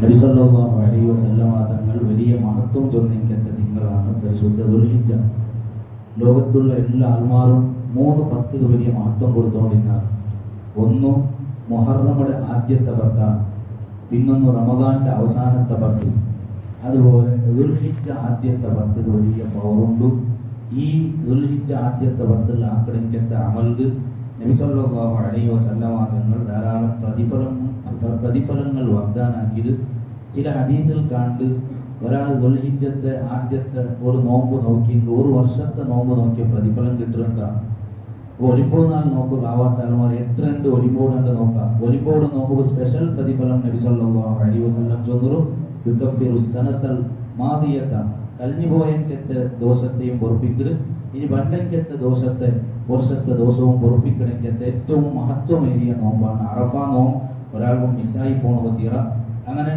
നബി സല്ലല്ലാഹു അലൈഹി വസല്ലമ തങ്ങൾ വലിയ മഹത്വം ചൊന്നിക്കത്ത തിങ്കളാണ് പരിശുദ്ധ ദുൽഹിജ്ജ. ലോകത്തുള്ള എല്ലാ ആൾമാരും 3 10 വലിയ മഹത്വം കൊടുത്തുകൊണ്ടിരുന്നാണ്. ഒന്ന് മുഹറമുടെ ആദ്യത്തെ 10, പിന്നൊന്ന് റമദാന്റെ അവസാനത്തെ 10, അതുപോലെ ദുൽഹിജ്ജ ആദ്യത്തെ 10 വലിയ പവറുണ്ട്. ഈ ദുൽഹിജ്ജ ആദ്യത്തെ 10 ആക്കണിക്കത്തെ അമൽക്ക് നബി സല്ലല്ലാഹു അലൈഹി വസല്ലമ തങ്ങൾ ധാരാളം പ്രതിഫലങ്ങൾ വാഗ്ദാനാക്കിയത്. ചില ഹദീസിൽ കണ്ട് ഒരാൾ ദുൽഹിജ്ജത്തെ ആദ്യത്തെ ഒരു നോമ്പ് നോക്കി 100 വർഷത്തെ നോമ്പ് നോക്കിയ പ്രതിഫലം കിട്ടുന്നുണ്ടാണ്. ഒലിമ്പോട് നാൾ നോക്കുക ആവാത്ത ആൾമാർ 8 ഒലിമ്പോടുണ്ട് നോക്കാം. ഒലിമ്പോട് നോക്കുക സ്പെഷ്യൽ പ്രതിഫലം നബി സല്ലല്ലാഹു അലൈഹി വസല്ലം ചൊന്നു യുകഫിറു സനത്തൽ മാദിയത, കഴിഞ്ഞുപോയത്തെ ദോഷത്തെയും പൊറുപ്പിക്കിട്, ഇനി പണ്ടത്തെ വർഷത്തെ ദോഷവും പൊറുപ്പിക്കണക്കത്തെ ഏറ്റവും മഹത്വമേറിയ നോമ്പാണ് അറഫ നോമ്പ്. ഒരാൾക്കും മിസ്സായി പോണത് തീറ. അങ്ങനെ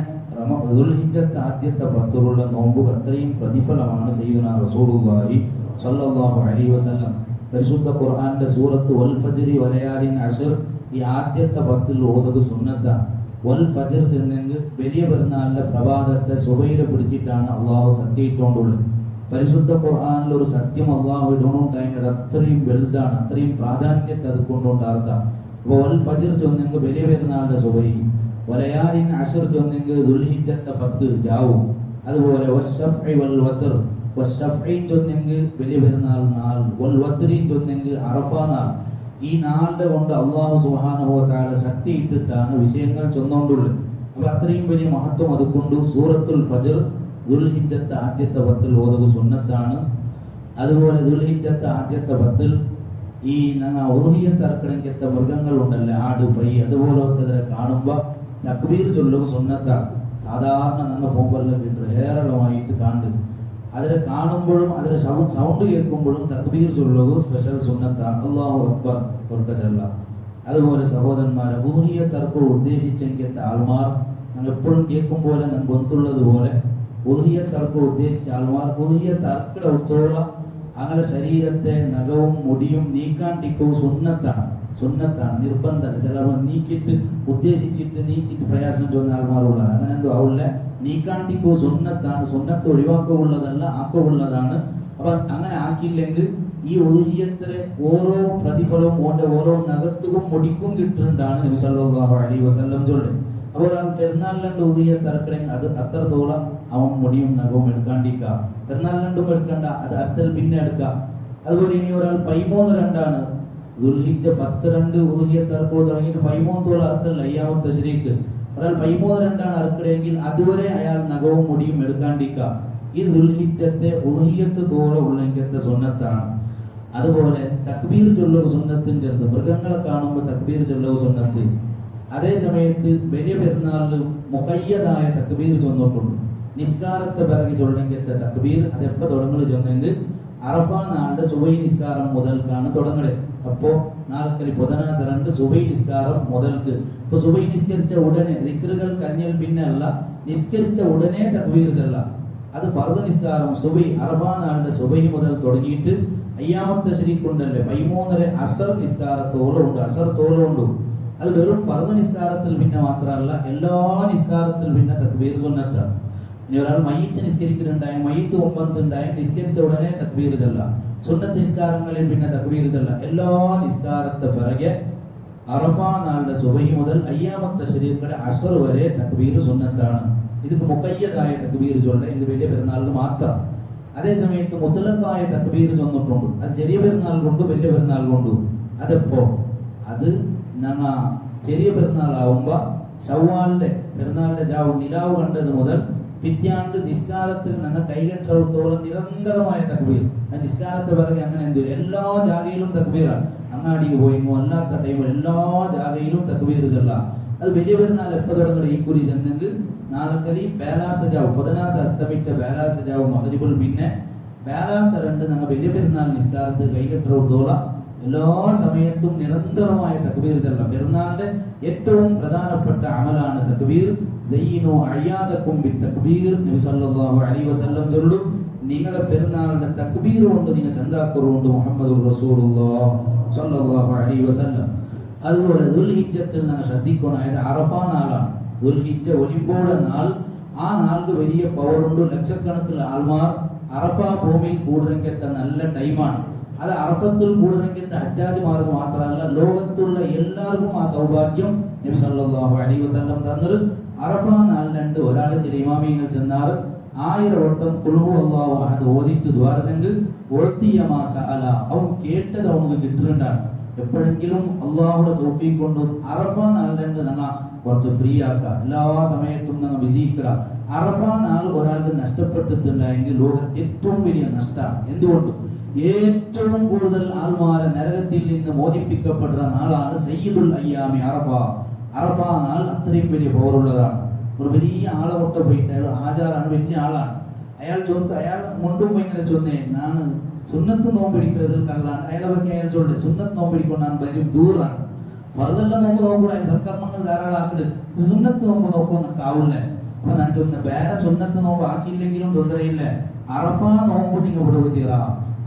ദുൽഹിജ്ജത്തെ ആദ്യത്തെ 10 നോമ്പ് അത്രയും പ്രതിഫലമാണ് സയ്യിദുനാ റസൂലുള്ളാഹി സ്വല്ലല്ലാഹു അലൈഹി വസല്ലം. പരിശുദ്ധ ഖുർആന്റെ സൂറത്ത് വൽ ഫജ്രി വലയാലിൻ അശ്ർ ഈ ആദ്യത്തെ 10 ഓതുക സുന്നത്താണ്. വൽ ഫജ്ർ ചെന്നെങ്കിൽ വലിയ പെരുന്നാളിന്റെ പ്രഭാതത്തെ സുബഹിയെ പിടിച്ചിട്ടാണ് അള്ളാഹു സത്യയിട്ടുകൊണ്ടുള്ളത്. പരിശുദ്ധ ഖുർആനിൽ ഒരു സത്യം അള്ളാഹു ഇടണുണ്ടായത് അത്രയും വലുതാണ്, അത്രയും പ്രാധാന്യത്തെ അത് കൊണ്ടുണ്ടാർത്താം. അപ്പോൾ വൽ ഫജ്ർ ചൊന്നെങ്കിൽ വലിയ പെരുന്നാളിന്റെ സുബഹി, വലയാലിൻ അശ്ർ ചൊന്നെങ്കിൽ ദുൽഹിജ്ജത്തെ 10 ജാവും. അതുപോലെ വശഫ്ഇ വൽ വത്ർ, വശഫ്ഇ ചൊന്നെങ്കിൽ വലിയ പെരുന്നാൾ നാൾ, വൽ വത്രി ചൊന്നെങ്കിൽ അറഫ നാൾ. ഈ നാളുടെ കൊണ്ട് അള്ളാഹു സുബ്ഹാനഹു വ തആല ശക്തി ഇട്ടിട്ടാണ് വിഷയങ്ങൾ ചൊന്നുകൊണ്ടുള്ളത്. അപ്പൊ അത്രയും വലിയ മഹത്വം അതുകൊണ്ട് സൂറത്തുൽ ഫജ്ർ ദുൽഹിജ്ജത്തെ ആദ്യത്തെ 10 ഓതുക സുന്നത്താണ്. അതുപോലെ ദുൽഹിജ്ജത്തെ ആദ്യത്തെ 10 ഈ ഞങ്ങൾ ഉദ്ഹിയ്യത്ത് അറക്കണമെങ്കിൽ മൃഗങ്ങൾ ഉണ്ടല്ലേ, ആട്, പൈ, അതുപോലത്തെ കാണുമ്പോൾ തക്ബീർ ചൊല്ലുക സുന്നത്താണ്. സാധാരണ ഞങ്ങൾ പോകുമ്പോഴെല്ലാം കിട്ടും ഹേരളമായിട്ട് കണ്ട് അതിനെ കാണുമ്പോഴും അതിന്റെ സൗണ്ട് കേൾക്കുമ്പോഴും തക്ബീർ ചൊല്ലുക സ്പെഷ്യൽ സുന്നത്താണ്. അല്ലാഹു അക്ബർ ഒർക്ക ചൊല്ലാം. അതുപോലെ സഹോദരന്മാരെ ഉദ്ഹിയ്യത്ത് അറക്കുക ഉദ്ദേശിച്ചെങ്കിൽ ആൾമാർ ഞങ്ങൾ എപ്പോഴും കേൾക്കും പോലെ ഞങ്ങൾ ഗൊന്തുള്ളത് പോലെ ഉദ്ഹിയ്യത്ത് അറക്കുക ഉദ്ദേശിച്ച ആൾമാർ ഉദ്ഹിയ്യത്ത് അറക്കട ഒത്തോളം അങ്ങനെ ശരീരത്തെ നഖവും മുടിയും നീക്കാൻ ടിക്കവും സുന്നത്താണ്, നിർബന്ധമല്ല. ചിലപ്പോൾ നീക്കിയിട്ട് ഉദ്ദേശിച്ചിട്ട് നീക്കിയിട്ട് പ്രയാസം ചെയ്യുന്ന ആൾമാരുള്ളതാണ്. അങ്ങനെ എന്തോ അവളെ നീക്കാൻ ടിക്കവും സുന്നത്താണ്. സുന്നത്ത് ഒഴിവാക്കുള്ളതല്ല, ആക്കുള്ളതാണ്. അപ്പൊ അങ്ങനെ ആക്കിയില്ലെങ്കിൽ ഈ ഉദ്ഹിയ്യത്തിലെ ഓരോ പ്രതിഫലവും ഓരോ നഖത്തും മുടിക്കും കിട്ടുന്നുണ്ടാണ് നബി സല്ലല്ലാഹു അലൈഹി വസല്ലം ചൊല്ലുന്നത്. അപ്പോൾ ആ പെരുന്നാളിലുണ്ട് ഉദ്ഹിയ്യത്ത് അറക്കണമെങ്കിൽ അത് അത്രത്തോളം അവൻ മുടിയും നഖവും എടുക്കാണ്ടിരിക്കുക. പെരുന്നാളിലും എടുക്കണ്ട, അത് അർത്ഥത്തിൽ പിന്നെ എടുക്കാം. അതുപോലെ ഇനി ഒരാൾ 13 ദുൽഹിജ്ജ 10 ഉദ്ഹിയ്യത്ത് അറക്കുക തുടങ്ങിയിട്ട് 13 അറക്കല്ല അയ്യാമത്തെ ശരീക്ക്. ഒരാൾ 13 അറക്കണമെങ്കിൽ അതുവരെ അയാൾ നഖവും മുടിയും എടുക്കാണ്ടിരിക്കുക. ഈ ദുൽഹിജ്ജത്തെ ഉദ്ഹിയ്യത്ത് തോളം ഉള്ളെങ്കിലത്തെ സുന്നത്താണ്. അതുപോലെ തക്ബീർ ചൊല്ലുക സുന്നത്തും ചെന്ന് മൃഗങ്ങളെ കാണുമ്പോൾ തക്ബീർ ചൊല്ലുക സുന്നത്ത്. അതേ സമയത്ത് വലിയ പെരുന്നാളിൽ മുഖയ്യതായ തക്ബീർ ചൊന്നിട്ടുണ്ട്. നിസ്കാരത്തെ പിറകെ ചൊല്ലെങ്കിലത്തെ തക്ബീർ അതെപ്പോ തുടങ്ങുന്നത് ചൊന്നെങ്കിൽ അറഫ നാളിന്റെ സുബഹി നിസ്കാരം മുതൽക്കാണ് തുടങ്ങുന്നത്. അപ്പോ നാൽക്കലി ബുധനാഴ്ച 2 സുബഹി നിസ്കാരം മുതൽക്ക്. ഇപ്പൊ സുബഹി നിസ്കരിച്ച ഉടനെ ദിക്റുകൾ കഴിഞ്ഞാൽ പിന്നെ അല്ല, നിസ്കരിച്ച ഉടനെ തക്ബീർ ചൊല്ലാം. അത് ഫർദ് നിസ്കാരം സുബഹി അറഫ നാളിന്റെ സുബഹി മുതൽ തുടങ്ങിയിട്ട് അയ്യാമത്തെ ശരീക്കുണ്ടല്ലേ 13 അസർ നിസ്കാരത്തോളം ഉണ്ട്, അസർ തോളം ഉണ്ട്. അത് വെറും ഫർദ് നിസ്കാരത്തിൽ പിന്നെ മാത്രമല്ല, എല്ലാ നിസ്കാരത്തിൽ പിന്നെ തക്ബീർ സുന്നത്താണ്. ഇനി ഒരാൾ മയ്യിത്ത് നിസ്കരിക്കുന്നുണ്ടായ മയ്യിത്ത് 9 നിസ്കരിച്ച ഉടനെ തക്ബീർ ചൊല്ലാം. സുന്നത്ത് നിസ്കാരങ്ങളിൽ പിന്നെ തക്ബീർ ചൊല്ലാം. എല്ലാ നിസ്കാരത്തെ പിറകെ അറഫ നാളിന്റെ സുബഹി മുതൽ അയ്യാമത്തെ ശരീരങ്ങളുടെ അസർ വരെ തക്ബീർ സുന്നത്താണ്. ഇത് മുഖയ്യതായ തക്ബീർ ചൊല്ലെ ഇത് വലിയ പെരുന്നാളിന് മാത്രം. അതേ സമയത്ത് മുത്തലക്കായ തക്ബീർ ചൊന്നിട്ടുണ്ട്. അത് ചെറിയ പെരുന്നാൾ കൊണ്ടു വലിയ പെരുന്നാൾ കൊണ്ടു. അതെപ്പോ അത് ഞങ്ങ ചെറിയ പെരുന്നാളാവുമ്പോ ശവ്വാലിന്റെ പെരുന്നാളിന്റെ നിലാവ് കണ്ടത് മുതൽ പിത്യാണ്ട് നിസ്കാരത്തിൽ ഞങ്ങൾ കൈകെട്ടത്തോളം നിരന്തരമായ തക്ബീർ. ആ നിസ്കാരത്തെ പിറകെ അങ്ങനെ എന്തു എല്ലാ ജാഗയിലും തക്ബീറാണ്. അങ്ങാടിക്ക് പോയിങ്ങോ അല്ലാത്ത ടൈമിൽ എല്ലാ ജാഗയിലും തക്ബീർ ചൊല്ലാം. അത് വലിയ പെരുന്നാൾ എപ്പോ തുടങ്ങുന്നത് ഈ കുറി ചെന്നെങ്കിൽ നാലക്കലി ബേലാസജാവ് ബുധനാഴ്ച അസ്തമിച്ച ബേലാസജാവ് മഗ്രിബിൽ പിന്നെ ബേലാസ 2 ഞങ്ങൾ വലിയ പെരുന്നാൾ നിസ്കാരത്തിൽ കൈകെട്ടത്തോളം എല്ലാ സമയത്തും നിരന്തരമായ തക്ബീർ ചൊല്ലാം. പെരുന്നാളിന്റെ ഏറ്റവും പ്രധാനപ്പെട്ട അമലാണ് തക്ബീർ. സയ്യിനു അയ്യാദകും ബിത്തക്ബീർ നബി സല്ലല്ലാഹു അലൈഹി വസല്ലം ചൊല്ലു, നിങ്ങളുടെ പെരുന്നാളിന്റെ തക്ബീർ കൊണ്ട് നിങ്ങൾ ചന്താക്കുറുണ്ട് മുഹമ്മദുർ റസൂലുള്ളാഹി സ്വല്ലല്ലാഹു അലൈഹി വസല്ലം. അതുപോലെ ദുൽഹിജ്ജത്തിൽ നിങ്ങൾ ശ്രദ്ധിക്കണം, അതായത് അറഫ നാളാണ്. ദുൽഹിജ്ജ ഒലിമ്പോടെ നാൾ, ആ നാൾക്ക് വലിയ പവറുണ്ട്. ലക്ഷക്കണക്കിന് ആൾമാർ അറഫ ഭൂമിയിൽ കൂടിറങ്ങിയെത്ത നല്ല ടൈമാണ്. അത് അറഫത്തിൽ കൂടിറങ്ങിയെത്ത ഹജ്ജാജിമാർക്ക് മാത്രമല്ല, ലോകത്തുള്ള എല്ലാവർക്കും ആ സൗഭാഗ്യം നബി സല്ലല്ലാഹു അലൈഹി വസല്ലം തന്നത്. അറഫ നാളിലുണ്ട് ഒരാൾ ചില ഇമാമിയങ്ങൾ ചെന്നാൽ 1000 വട്ടം ഖുൽ ഹുവല്ലാഹു അഹദ് ഓതിട്ട് ദ്വാരതെങ്കിൽ ഓത്തിയ മാസഅല അവൻ കേട്ടത് അവനക്ക് കിട്ടുന്നുണ്ടാണ്. എപ്പോഴെങ്കിലും അള്ളാഹുടെ തൗഫീഖ് കൊണ്ട് അറഫ നാളിലുണ്ട് ഞങ്ങൾ കുറച്ച് ഫ്രീ ആക്കുക, എല്ലാ സമയത്തും ഞങ്ങൾ വിജയിക്കുക. അറഫ നാൾ ഒരാൾക്ക് നഷ്ടപ്പെട്ടിട്ടുണ്ടായെങ്കിൽ ലോകത്ത് ഏറ്റവും വലിയ നഷ്ടമാണ്. എന്തുകൊണ്ട്? ഏറ്റവും കൂടുതൽ ആൾമാരെ നരകത്തിൽ നിന്ന് മോചിപ്പിക്കപ്പെടുന്ന നാളാണ് സയ്യിദുൽ അയ്യാമി അറഫ. അറഫ നാൾ അത്രയും വലിയ പവറുള്ളതാണ്. ഒരു വലിയ ആളെ കൊട്ട പോയിട്ട് അയാൾ ആചാരാണ്, വലിയ ആളാണ്. അയാൾ മുണ്ടും ഇങ്ങനെ ചൊന്നേ ഞാൻ സുന്നത്ത് നോമ്പിടിക്കുന്നതിൽ കള്ളാണ്. അയാളെ പറ്റി അയാൾ ചൊല്ലേ സുന്നത്ത് നോമ്പിടിക്കൊണ്ടാണ് വരും ദൂറാണ്. ഫറദെല്ലാം നോമ്പ് നോക്കൂടാ, സൽക്കർമ്മങ്ങൾ ധാരാളം ആക്കിട്ട് സുന്നത്ത് നോമ്പ് നോക്കുമെന്നൊക്കെ ആവില്ലേ. അപ്പൊ ഞാൻ ചൊന്ന വേറെ സുന്നത്ത് നോമ്പ് ആക്കിയില്ലെങ്കിലും തൊന്തരയില്ല. അറഫ നോമ്പ് നിങ്ങൾ വിടുക തീരാ.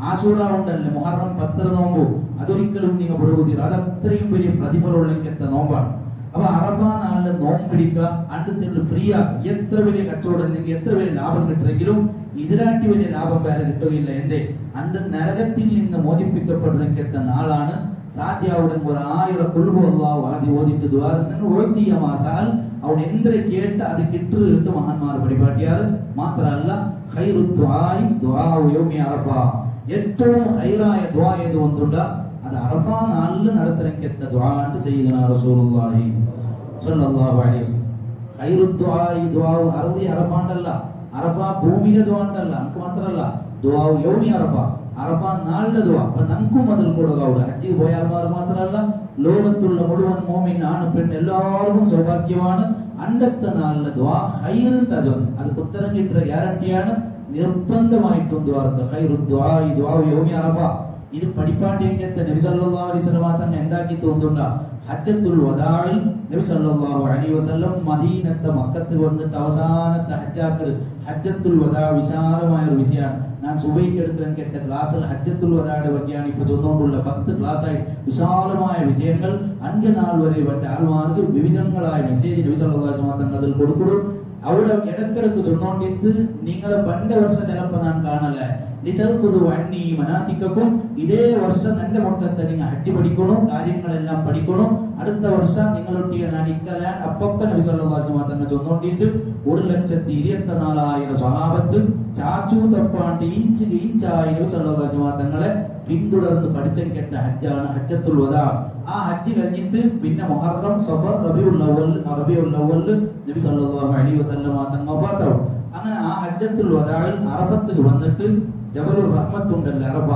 ആശൂറ ഉണ്ടല്ലേ മുഹറം 10 നോമ്പ്, അതൊരിക്കലും നിങ്ങൾ വിടുക തീരാ. അത് അത്രയും വലിയ പ്രതിഫലമുള്ള നോമ്പാണ്. അപ്പൊ അറഫ നാളിലെ നോമ്പ് പിടിക്കുക, അണ്ടത്തിൽ ഫ്രീ ആക്കുക. എത്ര വലിയ കച്ചവടം നിങ്ങൾക്ക് എത്ര വലിയ ലാഭം കിട്ടുമെങ്കിലും ഇതിലാട്ടി വലിയ ലാഭം വേറെ കിട്ടുകയില്ല. എന്തേ? അണ്ട് നരകത്തിൽ നിന്ന് മോചിപ്പിക്കപ്പെടുന്ന നാളാണ്. സാധ്യാവുடன் ஒரு 1000 ഖുൽ ഹുവല്ലാഹു അഹദ് ഓതിട്ട് ദ്വാരത്തിന് ഓതിയ മാസാൽ അവൻ എന്തൊരു കേട്ട അത് കിട്ടുന്നിട്ട് മഹാന്മാർ പരിപാടിയാറ്. മാത്രമല്ല ഖൈറു ദുആഇ ദുആഉ യൗമി അറഫ, ഏറ്റവും ഖൈറായ ദുആ ഏത് ഒന്നുണ്ട് അത് അറഫ നാളിൽ നടത്തരക്കെത്ത ദുആ ആണ് സയ്യിദുനാ റസൂലുള്ളാഹി സ്വല്ലല്ലാഹു അലൈഹി വസല്ലം. ഖൈറു ദുആഇ ദുആഉ അർളി അറഫ ഉണ്ടല്ല, അറഫ ഭൂമിയിലെ ദുആ ഉണ്ടല്ല. നമുക്ക് മാത്രമല്ല ദുആഉ യൗമി അറഫ, അറഫ നാളിലെ ദുആ. അപ്പൊ നമുക്കും അതിൽ കൊടുക്കാവുക. ഹജ്ജ് പോയാൽമാർ മാത്രമല്ല ലോകത്തുള്ള മുഴുവൻ മോമിൻ ആണ് പെണ്ണ് എല്ലാവർക്കും സൗഭാഗ്യമാണ്. അണ്ടത്തെ നാളിലെ ദുആ ഖൈറുണ്ട്. അത് ഉത്തരം കിട്ടുന്ന ഗ്യാരണ്ടിയാണ്. നിർബന്ധമായിട്ടും ദുആർക്ക് ഖൈറു ദുആഇ ദുആഉ യൗമി അറഫ. ഇത് പഠിപ്പാട്ടിയത്തെ നബി സല്ലല്ലാഹു അലൈഹി വസല്ലം തന്നെ എന്താക്കി തോന്നുന്നുണ്ട്? ഹജ്ജത്തുൽ വദാഇൽ നബി സല്ലല്ലാഹു അലൈഹി വസല്ലം മദീനത്തെ മക്കത്ത് വന്നിട്ട് അവസാനത്തെ ഹജ്ജാക്കൾ ഹജ്ജത്തുൽ വദാ വിശാലമായ ഒരു വിഷയമാണ്. ഞാൻ സുബൈക്ക് എടുക്കുന്ന ക്ലാസ്സിൽ ഹജ്ജത്തുൽ വദായുടെ വകയാണ് ഇപ്പൊ ചൊന്നുകൊണ്ടുള്ള 10 ക്ലാസ്സായി വിശാലമായ വിഷയങ്ങൾ. അന്ത്യനാൾ വരെ വട്ട ആൾമാർക്ക് വിവിധങ്ങളായ മെസ്സേജ് നബി സല്ലല്ലാഹു അലൈഹി വസല്ലം അതിൽ കൊടുക്കുന്നു. അവിടെ ഇടക്കിടക്ക് ചൊന്നോണ്ടിട്ട് നിങ്ങളെ പണ്ട് വർഷം ചിലപ്പോ ഞാൻ കാണല്ലേ മനാസിക്കും, ഇതേ വർഷം എന്റെ മുട്ടത്തെ നിങ്ങൾ ഹജ്ജ് പഠിക്കണം, കാര്യങ്ങളെല്ലാം പഠിക്കണം. അടുത്ത വർഷം നിങ്ങളൊട്ടിയ നാണിക്കലാൻ അപ്പപ്പ നബി സല്ലല്ലാഹു അലൈഹി വസല്ലം തന്നെ ചൊന്നോണ്ടിട്ട് 1,24,000 സ്വഹാബത്ത് ചാച്ചു തപ്പാണ്ട് ഇഞ്ചായി നബി സല്ലല്ലാഹു അലൈഹി വസല്ലം തങ്ങളെ പിന്തുടർന്ന് പഠിച്ചെടുത്ത ഹജ്ജാണ് ഹജ്ജത്തുൽ വദാ. ആ ഹജ്ജ് കഴിഞ്ഞിട്ട് പിന്നെ മുഹറം സഫർ റബീഉൽ അവ്വൽ നബി സല്ലല്ലാഹു അലൈഹി വസല്ലം തങ്ങൾ വഫാത്താവും. അങ്ങനെ ആ ഹജ്ജത്തുൽ വദാഇൽ അറഫത്തിൽ വന്നിട്ട് ജബലുർ റഹ്മത്ത് ഉണ്ടല്ലോ അറഫ,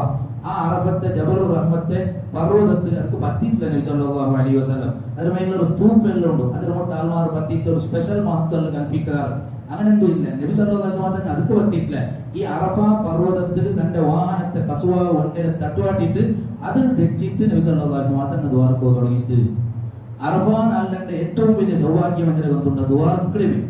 ആ അറഫത്തെ ജബലുർ റഹ്മത്തെ പർവ്വതത്തിൽ അത് പറ്റിയിട്ടില്ല നബി സല്ലല്ലാഹു അലൈഹി വസല്ലം. അതിന് മേലൊരു സ്തൂപ്പ് എല്ലാം ഉണ്ട്, അതിന് മൊട്ട ആൾമാർ പറ്റിയിട്ട് ഒരു സ്പെഷ്യൽ മഹത്വം കൽപ്പിക്കാറ്. അങ്ങനെ എന്തോ ഇല്ല, നബി സല്ലല്ലാഹു അലൈഹി വസല്ലം അതൊക്കെ പറ്റിയിട്ടില്ല. ഈ അറഫ പർവ്വതത്തിൽ തന്റെ വാഹനത്തെ കസുവ ഒട്ടേനെ തട്ടുവാട്ടിയിട്ട് അത് തെച്ചിട്ട് നബി സല്ലല്ലാഹു അലൈഹി വസല്ലം ദ്വാരക്കോ തുടങ്ങിയിട്ട് അറഫ നാളിലെ ഏറ്റവും വലിയ സൗഭാഗ്യം എന്തിനുണ്ട്? ദ്വാരക്കിടമേ.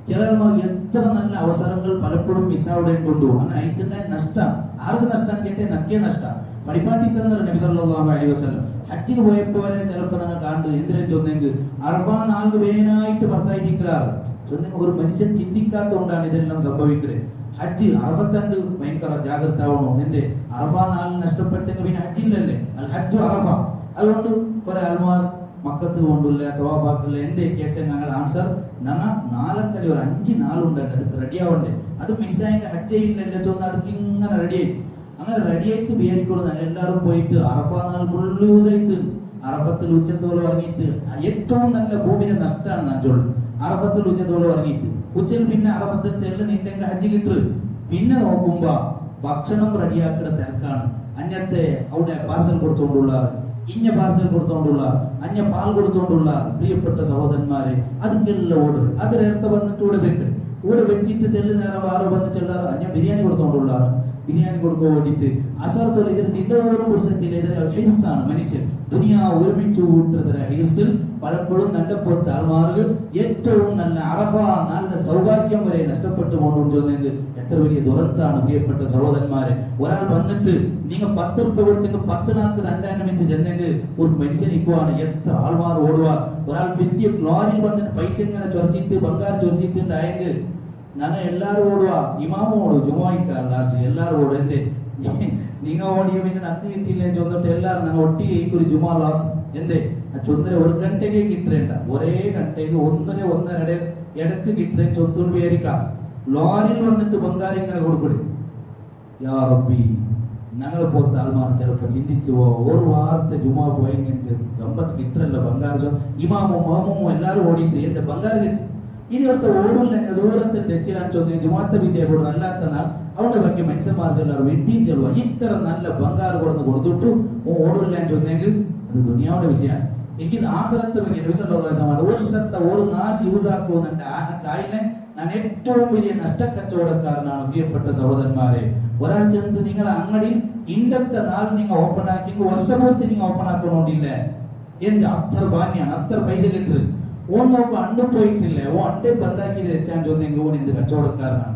ചിലന്മാർക്ക് എത്ര നല്ല അവസരങ്ങൾ പലപ്പോഴും മിസ്സാവിടെ കൊണ്ടുപോകും. അങ്ങനെ അയച്ചിന്റെ നഷ്ടം ആർക്ക് നഷ്ടം കേട്ടേ നക്കിയ നഷ്ടം പഠിപ്പാട്ടി തന്നത് നബി സല്ലല്ലാഹു അലൈഹി വസല്ലം. ഹജ്ജിന് പോയപ്പോരെ ചിലപ്പോൾ നിങ്ങൾ കണ്ടു എന്തിനാ ചൊന്നെങ്കിൽ അറഫ നാൾക്ക് വേനായിട്ട് ഭർത്തായിരിക്കാറ് ചൊന്നെങ്കിൽ ഒരു മനുഷ്യൻ ചിന്തിക്കാത്തതുകൊണ്ടാണ് ഇതെല്ലാം സംഭവിക്കുന്നത്. ഹജ്ജ് അറഫത്തണ്ട് ഭയങ്കര ജാഗ്രത ആവണോ? എന്റെ അറഫ നാളിൽ നഷ്ടപ്പെട്ടെങ്കിൽ പിന്നെ ഹജ്ജില്ലല്ലേ, അൽ ഹജ്ജു അറഫ. അതുകൊണ്ട് കുറെ ആൾമാർ മക്കത്ത് കൊണ്ടുള്ള തവാഫാക്കില്ല എന്തേ കേട്ടെ ഞങ്ങൾ ആൻസർ ഞങ്ങൾ നാലക്കല്ല ഒരു 5 നാളുണ്ട് അതൊക്കെ റെഡിയാവണ്ടേ. അത് മിസ്സായെങ്കിൽ ഹജ്ജയില്ലല്ലേ തോന്നുന്നു, അതൊക്കെ ഇങ്ങനെ റെഡിയായി. അങ്ങനെ റെഡിയായിട്ട് വിചാരിക്കണം എല്ലാവരും പോയിട്ട് അറഫ നാൾ ഫുൾ യൂസ് ആയിട്ട് അറഫത്തിൽ ഉച്ചത്തോളം ഇറങ്ങിയിട്ട് ഏറ്റവും നല്ല ഭൂമിയുടെ നഷ്ടമാണ് നഞ്ചോളൂ. അറഫത്തിൽ ഉച്ചത്തോളം ഇറങ്ങിയിട്ട് ഉച്ചയിൽ പിന്നെ അറഫത്തിൽ തെല്ല് നിന്റെ ഹജ്ജ് കിട്ടു. പിന്നെ നോക്കുമ്പോ ഭക്ഷണം റെഡിയാക്കുന്ന തിരക്കാണ്. അന്യത്തെ അവിടെ പാർസൽ കൊടുത്തുകൊണ്ടുള്ള ഇഞ്ഞ പാർസൽ കൊടുത്തോണ്ടുള്ള അഞ്ഞ പാൽ കൊടുത്തോണ്ടുള്ള പ്രിയപ്പെട്ട സഹോദരന്മാരെ അതൊക്കെല്ലാം ഓർഡർ അത് നേരത്തെ വന്നിട്ട് ഇവിടെ വെച്ചിട്ട് തെല്ല് നേരം ആരോ വന്ന് ചെല്ലാറ് അഞ്ഞ ബിരിയാണി കൊടുത്തോണ്ടുള്ള ബിരിയാണി കൊടുക്കാൻ വേണ്ടിയിട്ട് അസാർത്തോളം ഇതിന് തിന്തോടും കുറിച്ചെത്തിയില്ല. ഇതിന് ഹൈർസാണ് മനുഷ്യൻ ദുനിയാ ഒരുമിച്ച് കൂട്ടുന്നതിന് ഹൈർസിൽ പലപ്പോഴും നല്ല പോലത്തെ ആൾമാർക്ക് ഏറ്റവും നല്ല അറഫ നല്ല സൗഭാഗ്യം വരെ നഷ്ടപ്പെട്ടു കൊണ്ടുവന്നെങ്കിൽ എത്ര വലിയ ദുരന്താണ് പ്രിയപ്പെട്ട സഹോദരന്മാരെ. ഒരാൾ വന്നിട്ട് നിങ്ങൾ 10 രൂപ കൊടുത്തെങ്കിൽ 10 നാൾക്ക് 2 മിനിറ്റ് ചെന്നെങ്കിൽ ഒരു മനുഷ്യൻ നിൽക്കുവാണ്, എത്ര ആൾമാർ ഓടുക. ഒരാൾ വലിയ ലോറിയിൽ വന്നിട്ട് പൈസ ഇങ്ങനെ ചൊറച്ചിട്ട് ബംഗാർ ചൊറച്ചിട്ടുണ്ടായെങ്കിൽ ഞങ്ങൾ എല്ലാവരും ഓടുക, ഇമാമും ഓടും, ജുമായിക്കാർ ലാസ്റ്റ് എല്ലാവരും ഓടും. എന്തേ നിങ്ങൾ ഓടിയ പിന്നെ നക്ക് കിട്ടിയില്ലെന്ന് ചൊന്നിട്ട് എല്ലാവരും ഞങ്ങൾ ഒട്ടിಗೆ ഒരു ജുമാ ലാസ് എന്തേ ചൊന്നര 1 ഗಂಟೆಗೆ കിട്ടേണ്ട, ഒരേ ഗಂಟೆಗೆ 1.5 ഇടക്ക് കിട്ടേ ചൊത്തുകൊണ്ട് വിചാരിക്കാം. ലോറിയിൽ വന്നിട്ട് ബംഗാർ ഇങ്ങനെ കൊടുക്കൂടെ. യാ റബ്ബി, ഞങ്ങളെ പോലത്തെ ആൾമാർ ചിലപ്പോൾ ചിന്തിച്ചു ഒരു വാർത്ത ജുമാ പോയെങ്കിൽ ഗമ്പത്ത് കിട്ടല്ല ബംഗാർ. ഇമാമും മാമും എല്ലാവരും ഓടിയിട്ട് എന്ത് ബംഗാർ കിട്ടും. ഇനി ഒരുത്ത ഓടില്ല ദൂരത്തിൽ തെറ്റിലാണ് ചോദ്യം ജുമാത്തെ വിഷയം കൊടുക്കും അല്ലാത്ത നാൾ അവരുടെ ಬಗ್ಗೆ മനുഷ്യന്മാർ ചെല്ലാറ് വെട്ടിയും ചെല്ലുക. ഇത്ര നല്ല ബംഗാർ കൊടുത്തിട്ട് ഓടില്ല ചോദ്യെങ്കിൽ അത് ദുനിയാവുടെ വിഷയമാണ്. എങ്കിൽ ആഖിറത്തെ ಬಗ್ಗೆ ഒരു സ്ഥലത്തെ ഒരു നാൾ യൂസ് ആക്കുന്നുണ്ട് ആ കായിലെ ഞാൻ ഏറ്റവും വലിയ നഷ്ടക്കച്ചവടക്കാരനാണ് പ്രിയപ്പെട്ട സഹോദരന്മാരെ. ഒരാൾ ചെന്ന് നിങ്ങളെ ಅಂಗಡಿയിൽ ഇന്നത്തെ നാൾ നിങ്ങൾ ഓപ്പൺ ആക്കിയെങ്കിൽ വർഷപൂർത്തി നിങ്ങൾ ഓപ്പൺ ആക്കണോണ്ടില്ല. എന്ത് അത്ര ബാന്യാണ്, അത്ര പൈസ കിട്ടരുത്. ഓൺ നോക്കും അണ്ടു പോയിട്ടില്ല, ഓ അണ്ടേ ബന്ധാക്കി വെച്ചാൻ ചോദിച്ചെങ്കിൽ ഓൻ എന്ത് കച്ചവടക്കാരനാണ്.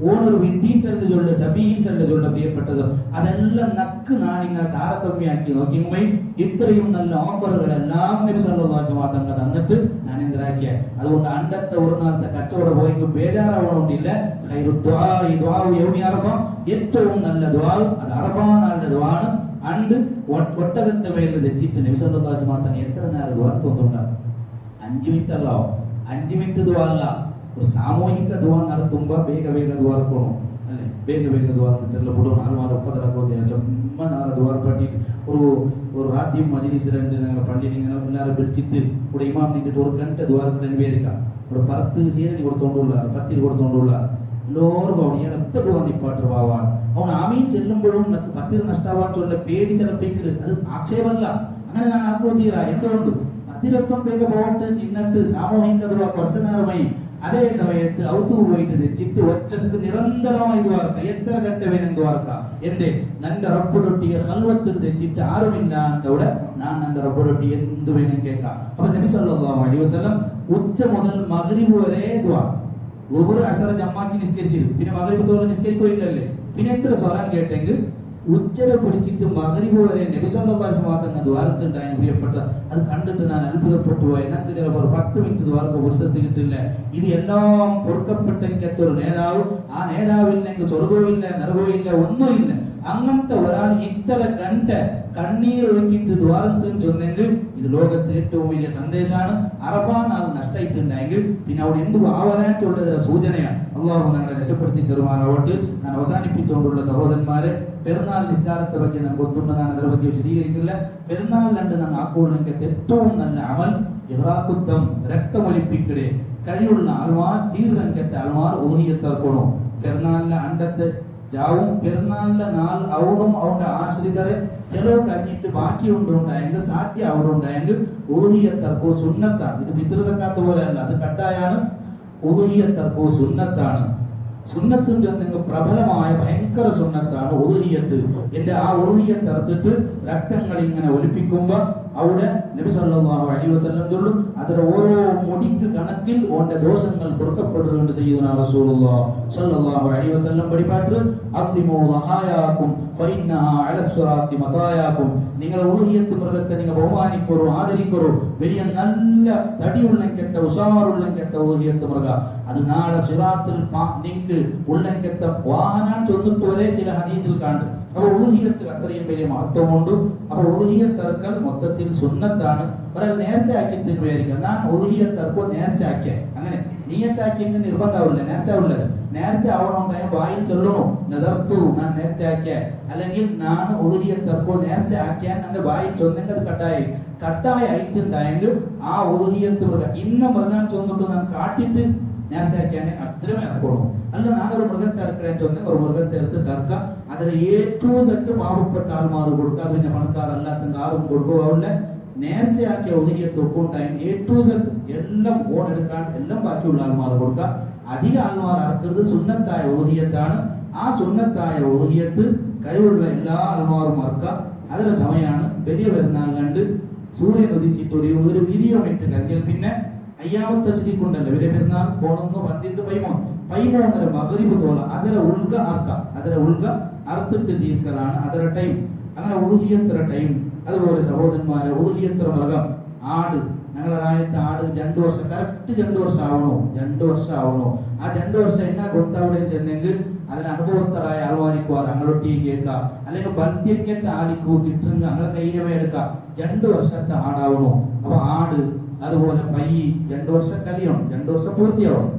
ഓണൊരു വിഡ്ഢീൻ്റെ ചൊല്ല് സബീൻ്റെ ചൊല്ല് പ്രിയപ്പെട്ടത് അതെല്ലാം നക്ക് നാനിങ്ങനെ താരതമ്യാക്കി നോക്കിയുമ്പോൾ ഇത്രയും നല്ല ഓഫറുകളെല്ലാം നബി സല്ലല്ലാഹു അലൈഹി വസല്ലം തന്നിട്ട് ഞാൻ എന്തിനാക്കിയ. അതുകൊണ്ട് അണ്ടത്തെ ഒരു നാളത്തെ കച്ചവടം പോയെങ്കിൽ ബേജാറാവണമെന്നില്ല. ഏറ്റവും നല്ല ദ്വാ അത് അറഫാ നാളിന്റെ ദ്വാണ്. അണ്ട് ഒട്ടകത്തെ മേലിൽ തെച്ചിട്ട് നബി സല്ലല്ലാഹു അലൈഹി വസല്ലം എത്ര നേരം ദ്വാ തോന്നുന്നുണ്ടാവും? 5 മിനിറ്റ് അല്ല, 5 മിനിറ്റ് ദ്വാ അല്ല. ഒരു സാമൂഹിക ദ്വാ നടത്തുമ്പോ വേഗ ദ്വാർക്കണോ അല്ലെ, വേഗ ദ്വാ എന്നിട്ടെല്ലാം ಬಿಡೋಣ. ആൾമാർ ഒപ്പതറക്കോതിന ചുമ്മാ ദ്വാർ പറ്റിട്ട് ഒരു രാത്രി മജ്ലിസിലുണ്ട് ഞങ്ങളുടെ പള്ളിയിൽ ഇങ്ങനെ എല്ലാവരും വിളിച്ചിട്ട് ഇവിടെ ഇമാം നിന്നിട്ട് 1 ಗಂಟೆ ദ്വാർക്കിടന്ന് പേരിക്കാം. ഇവിടെ 10 സീരനി കൊടുത്തോണ്ടുള്ള 10 കൊടുത്തോണ്ടുള്ള എല്ലാവർക്കും അവിടെ ഇയാൾ എപ്പോൾ ദ്വാ നിപ്പാട്ട് ഭാവാണ്. അവൻ ആമീൻ ചെല്ലുമ്പോഴും 10 നഷ്ടമാവാൻ ചൊല്ല പേടി ചിലപ്പേക്കിട്. അത് ആക്ഷേപമല്ല, അങ്ങനെ ഞാൻ ആക്രോശിച്ച എന്തുകൊണ്ട് 10 എടുത്തോണ്ട് വേഗം പോയിട്ട് ചിന്നിട്ട് സാമൂഹിക ദ്വാ കുറച്ചു നേരമായി. അതേ സമയത്ത് ഔത്തു പോയിട്ട് തെച്ചിട്ട് ഒറ്റക്ക് നിരന്തരമായി ദ്വാർക്ക. എത്ര ഗಂಟೆ വേണം ദ്വാർക്ക? എന്തേ നന്റെ റബ്ബുടൊട്ടിയെ ഹൽവത്തിൽ തെച്ചിട്ട് ആരുമില്ലാണ്ടവിടെ ഞാൻ നന്റെ റബ്ബുടൊട്ടി എന്ത് വേണം കേൾക്കാം. അപ്പൊ നബി സല്ലല്ലാഹു അലൈഹി വസല്ലം ഉച്ച മുതൽ മഗ്രിബ് വരെ ദ്വാ. ളുഹുർ അസർ ജമാഅത്ത് നിസ്കരിച്ചിരുന്നു, പിന്നെ മഗ്രിബ് തോറും നിസ്കരിക്കുകയില്ലല്ലേ. പിന്നെ എത്ര സ്വലാം കേട്ടെങ്കിൽ ഉച്ചരെ പിടിച്ചിട്ട് മഗ്രിബ് വരെ നബി സല്ലല്ലാഹു അലൈഹി വസല്ലം ദ്വാരത്തുണ്ടായ പ്രിയപ്പെട്ട അത് കണ്ടിട്ട് ഞാൻ അത്ഭുതപ്പെട്ടു പോയി. എനിക്ക് ചിലപ്പോൾ 10 മിനിറ്റ് ദ്വാരക്ക് പുരുഷത്ത് കിട്ടില്ല. ഇത് എല്ലാം പൊറുക്കപ്പെട്ട എനിക്കത്തൊരു നേതാവ്, ആ നേതാവില്ലെങ്കിൽ സ്വർഗവും ഇല്ല നരകവും ഇല്ല ഒന്നുമില്ല. അങ്ങനത്തെ ഒരാൾ ഇത്ര ഗಂಟೆ കണ്ണീർ ഒഴുക്കിയിട്ട് ദ്വാരത്തിന് ചൊന്നെങ്കിൽ ഇത് ലോകത്ത് ഏറ്റവും വലിയ സന്ദേശമാണ്. അറഫാ നാൾ നഷ്ടമായിട്ടുണ്ടെങ്കിൽ പിന്നെ അവിടെ എന്തു ആവലാറ്റുള്ളതിന്റെ സൂചനയാണ്. അള്ളാഹു ഞങ്ങളെ രക്ഷപ്പെടുത്തി തെരുമാറാവട്ടെ. ഞാൻ അവസാനിപ്പിച്ചുകൊണ്ടുള്ള സഹോദരന്മാരെ, പെരുന്നാൾ നിസ്കാരത്തെ ಬಗ್ಗೆ ഞാൻ ಗೊತ್ತುണ്ട്, ഞാൻ അതിനെ ಬಗ್ಗೆ വിശദീകരിക്കില്ല. പെരുന്നാളിലുണ്ട് ഞാൻ ആക്കോളിലേക്ക് ഏറ്റവും നല്ല അമൽ ഇഹ്റാഖുദ്ദം, രക്തമൊലിപ്പിക്കടെ കഴിയുള്ള ആൾമാർ തീർക്കത്തെ ആൾമാർ ഉദഹിയത്തർക്കണോ. പെരുന്നാളിലെ അണ്ടത്തെ ജാവും പെരുന്നാളിലെ നാൾ അവളും അവന്റെ ആശ്രിതരെ ചെലവ് കഴിഞ്ഞിട്ട് ബാക്കി ഉണ്ടായെങ്കിൽ സാധ്യ അവിടെ ഉണ്ടായെങ്കിൽ ഉദഹിയത്തർക്കോ സുന്നത്താണ്. ഇത് പിതൃസക്കാത്ത പോലെയല്ല, അത് കട്ടായാണ്. ഉദഹിയത്തർക്കോ സുന്നത്താണ്. സുന്നത്തും ചെന്നെങ്കിൽ പ്രബലമായ ഭയങ്കര സുന്നത്താണ് ഉദഹിയത്ത്. എന്റെ ആ ഉദഹിയത്ത് അറുത്തിട്ട് രക്തങ്ങൾ ഇങ്ങനെ ഒലിപ്പിക്കുമ്പോ അവിടെ നബി സല്ലല്ലാഹു അലൈഹി വസല്ലം ചൊല്ലും അതിന്റെ ഓരോ മുടിക്ക് കണക്കിൽ ഓന്റെ ദോഷങ്ങൾ പൊറുക്കപ്പെടുന്നുണ്ട്. സയ്യിദുനാ റസൂലുള്ളാഹി സല്ലല്ലാഹു അലൈഹി വസല്ലം പഠിപ്പാട്ട് അദ്ദിമു ലഹായാകും ഫഇന്നഹാ അലസ്വറാത്തി മതായാകും. നിങ്ങളെ ഉദഹിയത്ത് മൃഗത്തെ നിങ്ങൾ ബഹുമാനിക്കറോ ആദരിക്കറോ. വലിയ നല്ല തടിയുള്ളെങ്കത്തെ ഉഷാറുള്ളെങ്കത്തെ ഉദഹിയത്ത് മൃഗ അത് നാളെ സിറാത്തിൽ നിങ്ങൾക്ക് ഉള്ളെങ്കത്തെ വാഹനം ചൊന്നിട്ട് വരെ ചില ഹദീസിൽ കാണും. അപ്പൊ ഉദഹിയത്ത് അത്രയും വലിയ മഹത്വമുണ്ട്. അപ്പൊ ഉദഹിയത്ത് അറക്കൽ മൊത്തത്തിൽ സുന്നത്താണ്. ഒരാൾ നേർച്ച ആക്കി തിരുവായിരിക്കും. ഞാൻ ഉദഹിയത്ത് അറക്കോ നേർച്ച ആക്കിയ അങ്ങനെ നീയത്താക്കിയെങ്കിൽ നിർബന്ധമാവില്ല, നേർച്ച ആവില്ല. നേർച്ച ആവണമെന്നായ വായിൽ ചൊല്ലണോ നെതർത്തു ഞാൻ നേർച്ച ആക്കിയ, അല്ലെങ്കിൽ ഞാൻ ഉദഹിയത്ത് അറക്കോ നേർച്ച ആക്കിയാൽ എന്റെ വായിൽ ചൊന്നെങ്കിൽ അത് കട്ടായ അയത്തുണ്ടായെങ്കിൽ ആ ഉദഹിയത്ത് മൃഗം ഇന്ന മൃഗം ചൊന്നിട്ട് ഞാൻ കാട്ടിട്ട് നേർച്ച ആക്കിയാണെങ്കിൽ അത്രമേ ഇറക്കണോ. അല്ല ഞാനൊരു മൃഗത്തെ ഇറക്കണേ ചൊന്നെ ഒരു മൃഗത്തെ എടുത്തിട്ട് ഇറക്കാം. അതിന് ഏറ്റവും സെറ്റ് പാവപ്പെട്ട ആൾമാർ കൊടുക്കുക. അത് പിന്നെ പണക്കാരല്ലാത്ത ആരും കൊടുക്കുകയില്ല. നേർച്ചയാക്കിയ ഉദഹിയത്ത് ഒക്കുണ്ടായാൽ ഏറ്റവും സെറ്റ് എല്ലാം ഓൺ എടുക്കാണ്ട് എല്ലാം ബാക്കിയുള്ള ആൾമാർ കൊടുക്കുക. അധിക ആൾമാർ ഇറക്കരുത്. സുന്നത്തായ ഉദഹിയത്താണ്. ആ സുന്നത്തായ ഉദഹിയത്ത് കഴിവുള്ള എല്ലാ ആൾമാരും ഇറക്കാം. അതിന്റെ സമയമാണ് വലിയ പെരുന്നാൾ കണ്ട് സൂര്യൻ ഉദിച്ചിട്ട് ഒരു 20 മിനിറ്റ് കഴിഞ്ഞാൽ പിന്നെ അയ്യാമത്തെ ശരിക്കുണ്ടല്ലോ വലിയ പെരുന്നാൾ പോണെന്ന് 12 മഗ്രിബ് തോല അതിലെ ഉൾഗ അറുത്തിട്ട് തീർക്കലാണ് അതിലെ ടൈം. അങ്ങനെ ഉളുഹിയത്ര ടൈം. അതുപോലെ സഹോദരന്മാരെ ഉളുഹിയത്ര മൃഗം ആട്, ഞങ്ങളുടെ രാജ്യത്തെ ആട് 2 വർഷം കറക്റ്റ് 2 വർഷം ആവണോ. ആ 2 വർഷം എങ്ങനെ ಗೊತ್ತಾവിടെ ചെന്നെങ്കിൽ അതിന് അനുഭവസ്ഥരായ ആൾവാരിക്കുവാർ അങ്ങളൊട്ടി കേൾക്കുക, അല്ലെങ്കിൽ ബന്ധ്യക്കത്തെ ആലിക്കൂ കിട്ടുന്ന അങ്ങളെ കയ്യിലമേ എടുക്കുക. 2 വർഷത്തെ ആടാവണോ. അപ്പൊ ആട് അതുപോലെ പയ്യ് 2 വർഷം കഴിയണം, 2 വർഷം പൂർത്തിയാവും.